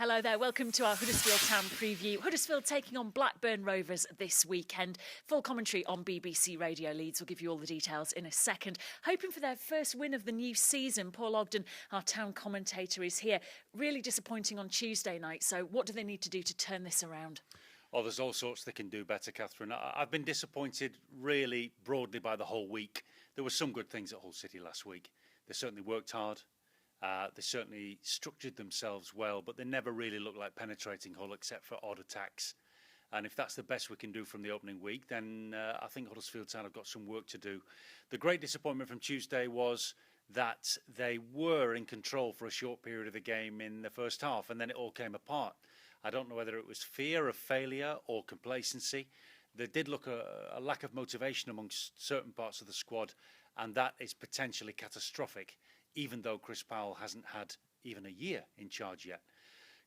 Hello there, welcome to our Huddersfield Town preview. Huddersfield taking on Blackburn Rovers this weekend. Full commentary on BBC Radio Leeds. We'll give you all the details in a second. Hoping for their first win of the new season. Paul Ogden, our town commentator, is here. Really disappointing on Tuesday night, so what do they need to do to turn this around? Oh, there's all sorts they can do better, Catherine. I've been disappointed really broadly by the whole week. There were some good things at Hull City last week. They certainly worked hard. They certainly structured themselves well, but they never really looked like penetrating Hull except for odd attacks. And if that's the best we can do from the opening week, then I think Huddersfield Town have got some work to do. The great disappointment from Tuesday was that they were in control for a short period of the game in the first half, and then it all came apart. I don't know whether it was fear of failure or complacency. There did look a lack of motivation amongst certain parts of the squad, and that is potentially catastrophic, even though Chris Powell hasn't had even a year in charge yet.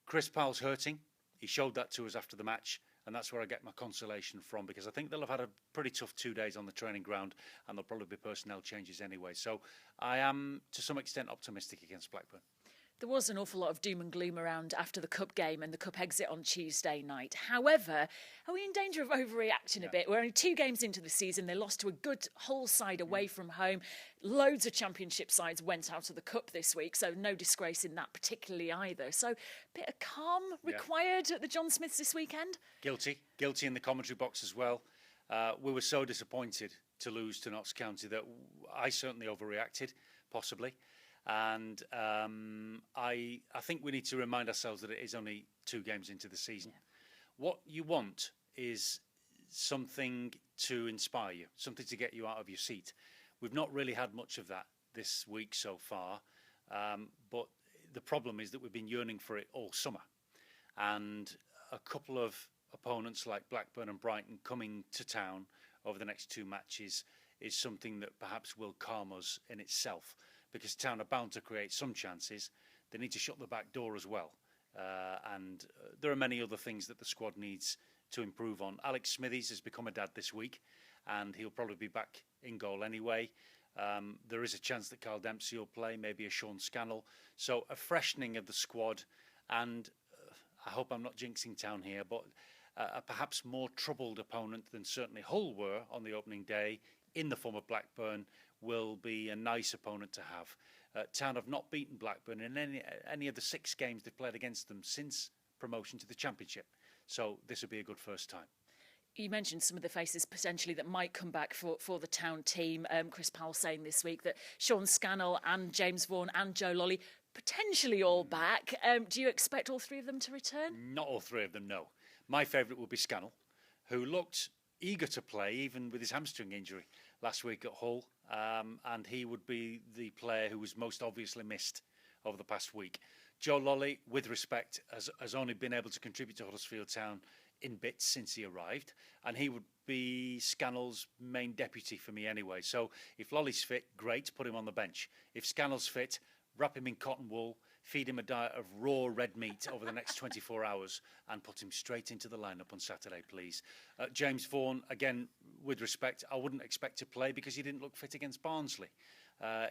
Chris Powell's hurting. He showed that to us after the match, and that's where I get my consolation from, because I think they'll have had a pretty tough 2 days on the training ground, and there'll probably be personnel changes anyway. So I am, to some extent, optimistic against Blackburn. There was an awful lot of doom and gloom around after the Cup game and the Cup exit on Tuesday night. However, are we in danger of overreacting a bit? We're only 2 games into the season. They lost to a good Hull side away from home. Loads of Championship sides went out of the Cup this week, so no disgrace in that particularly either. So a bit of calm required at the John Smiths this weekend? Guilty in the commentary box as well. We were so disappointed to lose to Notts County that I certainly overreacted, possibly. And I think we need to remind ourselves that it is only 2 games into the season. Yeah. What you want is something to inspire you, something to get you out of your seat. We've not really had much of that this week so far, but the problem is that we've been yearning for it all summer. And a couple of opponents like Blackburn and Brighton coming to town over the next 2 matches is something that perhaps will calm us in itself. Because Town are bound to create some chances. They need to shut the back door as well. And there are many other things that the squad needs to improve on. Alex Smithies has become a dad this week, and he'll probably be back in goal anyway. There is a chance that Carl Dempsey will play, maybe a Sean Scannell. So a freshening of the squad, and I hope I'm not jinxing Town here, but a perhaps more troubled opponent than certainly Hull were on the opening day in the form of Blackburn will be a nice opponent to have. Town have not beaten Blackburn in any of the 6 games they've played against them since promotion to the Championship. So this would be a good first time. You mentioned some of the faces potentially that might come back for the Town team. Chris Powell saying this week that Sean Scannell and James Vaughan and Joe Lolly potentially all back. Do you expect all 3 of them to return? Not all 3 of them, no. My favourite will be Scannell, who looked eager to play even with his hamstring injury last week at Hull, and he would be the player who was most obviously missed over the past week. Joe Lolly, with respect, has only been able to contribute to Huddersfield Town in bits since he arrived, and he would be Scannell's main deputy for me anyway. So if Lolly's fit, great, put him on the bench. If Scannell's fit, wrap him in cotton wool, feed him a diet of raw red meat over the next 24 hours and put him straight into the lineup on Saturday, please. James Vaughan, again, with respect, I wouldn't expect to play because he didn't look fit against Barnsley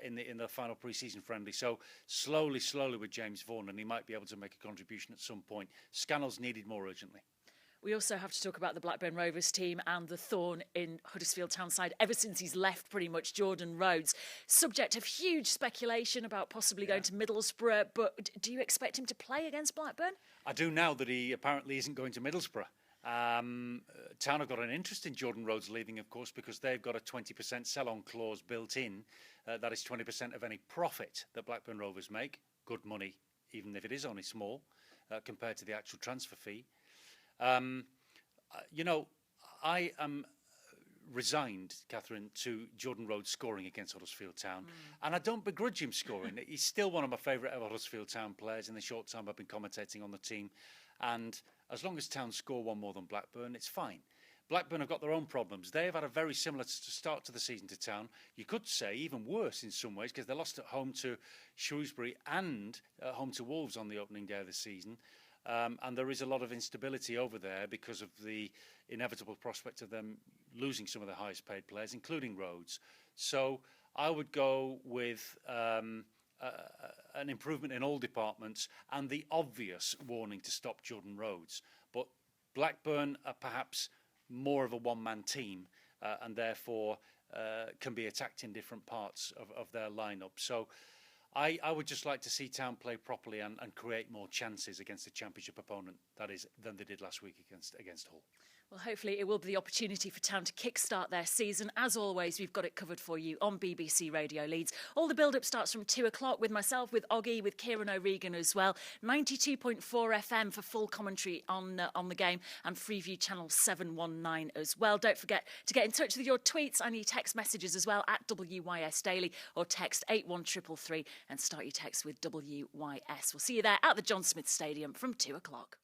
in the final pre-season friendly. So slowly with James Vaughan, and he might be able to make a contribution at some point. Scannell's needed more urgently. We also have to talk about the Blackburn Rovers team and the thorn in Huddersfield Town side ever since he's left, pretty much, Jordan Rhodes. Subject of huge speculation about possibly going to Middlesbrough, but do you expect him to play against Blackburn? I do now that he apparently isn't going to Middlesbrough. Town have got an interest in Jordan Rhodes leaving, of course, because they've got a 20% sell-on clause built in. That is 20% of any profit that Blackburn Rovers make. Good money, even if it is only small, compared to the actual transfer fee. I am resigned, Catherine, to Jordan Rhodes scoring against Huddersfield Town. And I don't begrudge him scoring. He's still one of my favourite ever Huddersfield Town players in the short time I've been commentating on the team. And as long as Town score 1 more than Blackburn, it's fine. Blackburn have got their own problems. They have had a very similar start to the season to Town. You could say even worse in some ways, because they lost at home to Shrewsbury and at home to Wolves on the opening day of the season. And there is a lot of instability over there because of the inevitable prospect of them losing some of their highest paid players, including Rhodes. So I would go with an improvement in all departments and the obvious warning to stop Jordan Rhodes. But Blackburn are perhaps more of a one-man team and therefore can be attacked in different parts of their lineup. So I would just like to see Town play properly and create more chances against a championship opponent, that is, than they did last week against Hull. Well, hopefully it will be the opportunity for Town to kickstart their season. As always, we've got it covered for you on BBC Radio Leeds. All the build-up starts from 2 o'clock with myself, with Oggy, with Kieran O'Regan as well. 92.4 FM for full commentary on the game, and Freeview Channel 719 as well. Don't forget to get in touch with your tweets and your text messages as well at WYS Daily, or text 81333 and start your text with WYS. We'll see you there at the John Smith Stadium from 2 o'clock.